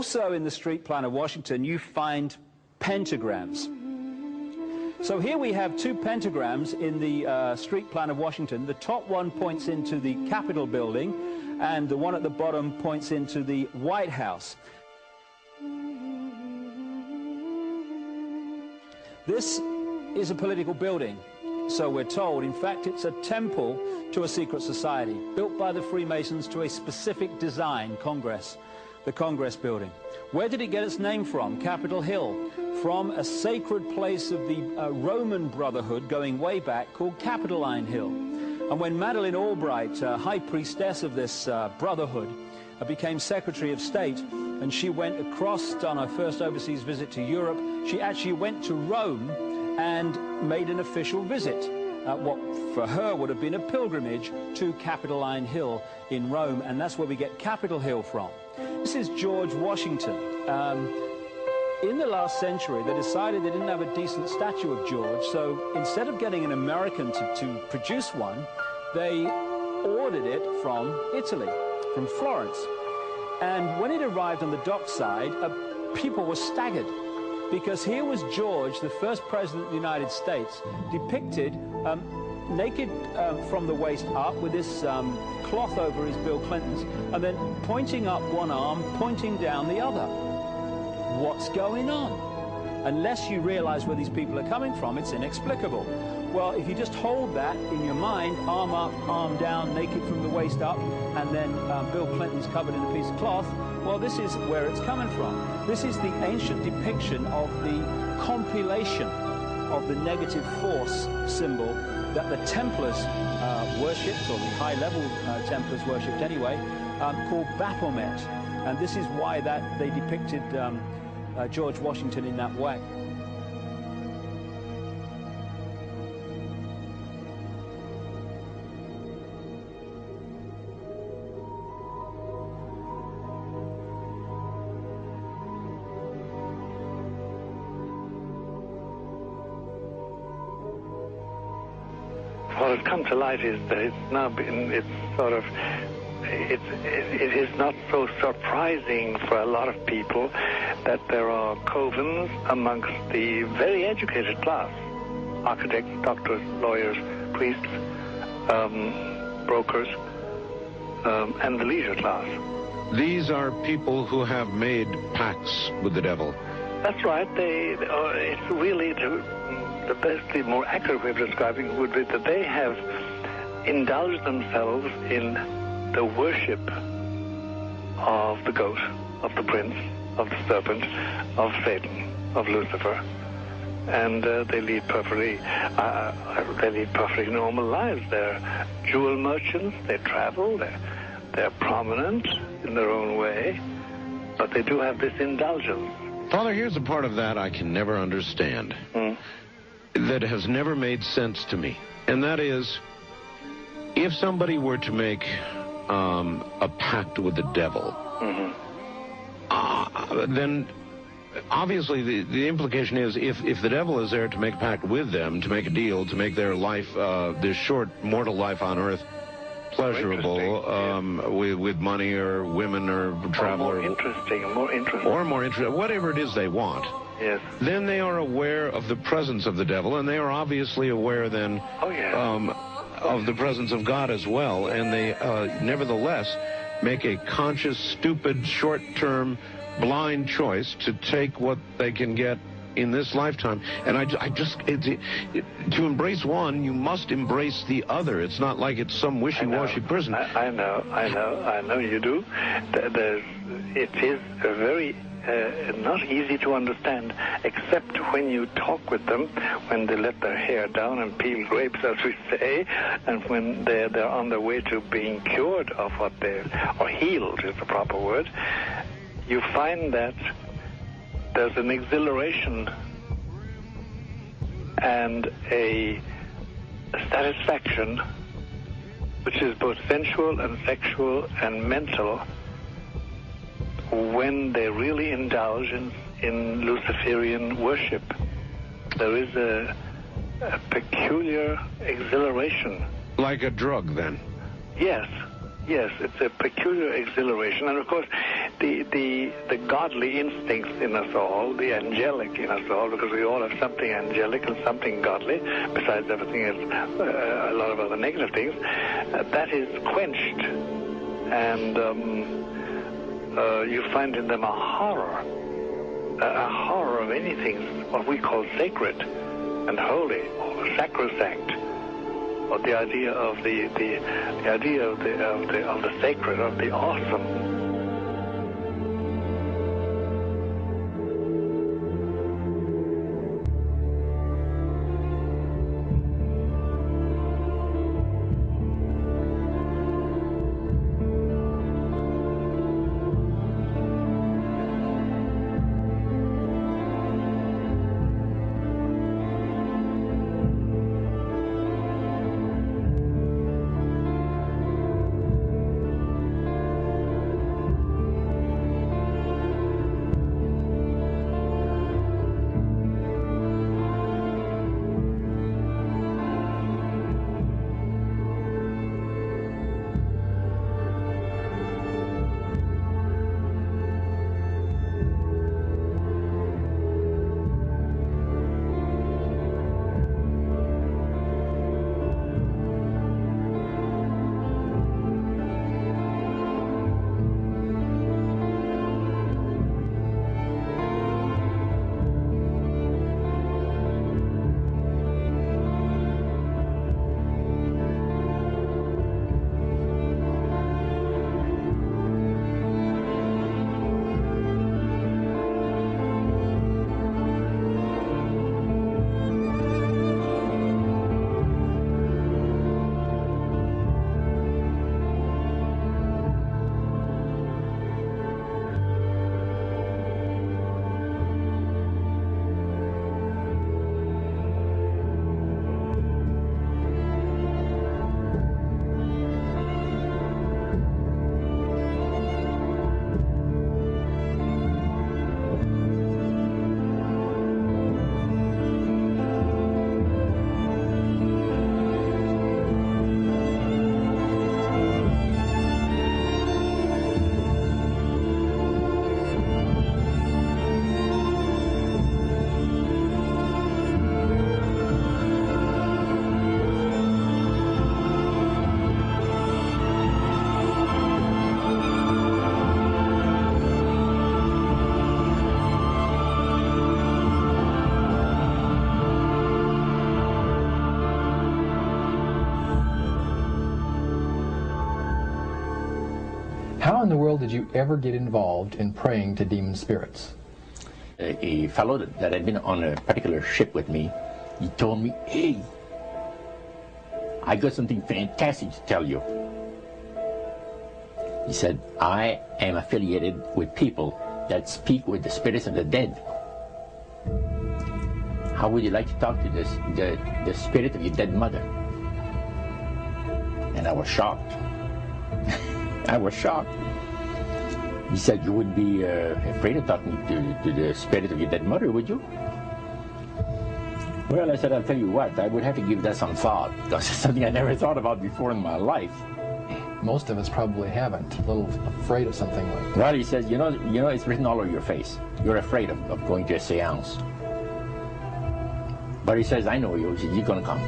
Also in the street plan of Washington, you find pentagrams. So here we have two pentagrams in the street plan of Washington. The top one points into the Capitol building, and the one at the bottom points into the White House. This is a political building, so we're told. In fact, it's a temple to a secret society, built by the Freemasons to a specific design, Congress, the Congress building. Where did it get its name from? Capitol Hill, from a sacred place of the Roman Brotherhood going way back called Capitoline Hill. And when Madeleine Albright, high priestess of this brotherhood, became Secretary of State, and she went across on her first overseas visit to Europe, she actually went to Rome and made an official visit, what for her would have been a pilgrimage to Capitoline Hill in Rome, and that's where we get Capitol Hill from. This is George Washington. In the last century, they decided they didn't have a decent statue of George, so instead of getting an American to produce one, they ordered it from Italy, from Florence. And when it arrived on the dockside, people were staggered, because here was George, the first president of the United States, depicted naked from the waist up with this cloth over his Bill Clinton's, and then pointing up one arm, pointing down the other. What's going on? Unless you realize where these people are coming from, it's inexplicable. Well, if you just hold that in your mind, arm up, arm down, naked from the waist up, and then Bill Clinton's covered in a piece of cloth, well, this is where it's coming from. This is the ancient depiction of the compilation of the negative force symbol that the Templars worshipped, or the high-level Templars worshipped anyway, called Baphomet. And this is why that they depicted George Washington in that way. What has come to light is that it is not so surprising for a lot of people that there are covens amongst the very educated class, architects, doctors, lawyers, priests, brokers, and the leisure class. These are people who have made pacts with the devil. That's right. It's really the best, the more accurate way of describing it would be that they have indulged themselves in the worship of the goat, of the prince, of the serpent, of Satan, of Lucifer, and they lead perfectly normal lives. They're jewel merchants. They travel. They're prominent in their own way, but they do have this indulgence. Father, here's a part of that I can never understand, that has never made sense to me, and that is, if somebody were to make a pact with the devil, then obviously the implication is if the devil is there to make a pact with them, to make a deal, to make their life, this short mortal life on earth, pleasurable, with money or women or travel, or more interesting, whatever it is they want. Yes. Then they are aware of the presence of the devil, and they are obviously aware then of the presence of God as well, and they nevertheless make a conscious, stupid, short-term, blind choice to take what they can get in this lifetime. And to embrace one, you must embrace the other. It's not like it's some wishy-washy person. I know you do. It is a very not easy to understand, except when you talk with them, when they let their hair down and peel grapes, as we say, and when they're on their way to being cured of or healed is the proper word. You find that there's an exhilaration and a satisfaction which is both sensual and sexual and mental when they really indulge in Luciferian worship. There is a peculiar exhilaration. Like a drug, then? Yes, it's a peculiar exhilaration. And of course, the godly instincts in us all, the angelic in us all, because we all have something angelic and something godly, besides everything else, a lot of other negative things, that is quenched. And you find in them a horror of anything, what we call sacred and holy, or sacrosanct, or the idea of the idea of the sacred, of the awesome. How in the world did you ever get involved in praying to demon spirits? A fellow that had been on a particular ship with me, he told me, "Hey, I got something fantastic to tell you." He said, "I am affiliated with people that speak with the spirits of the dead. How would you like to talk to the spirit of your dead mother?" And I was shocked. I was shocked. He said, "You wouldn't be afraid of talking to the spirit of your dead mother, would you?" Well, I said, "I'll tell you what, I would have to give that some thought, because it's something I never thought about before in my life." Most of us probably haven't. A little afraid of something like that. Well, he says, you know, it's written all over your face. You're afraid of going to a seance. But he says, "I know you. He says, you're going to come."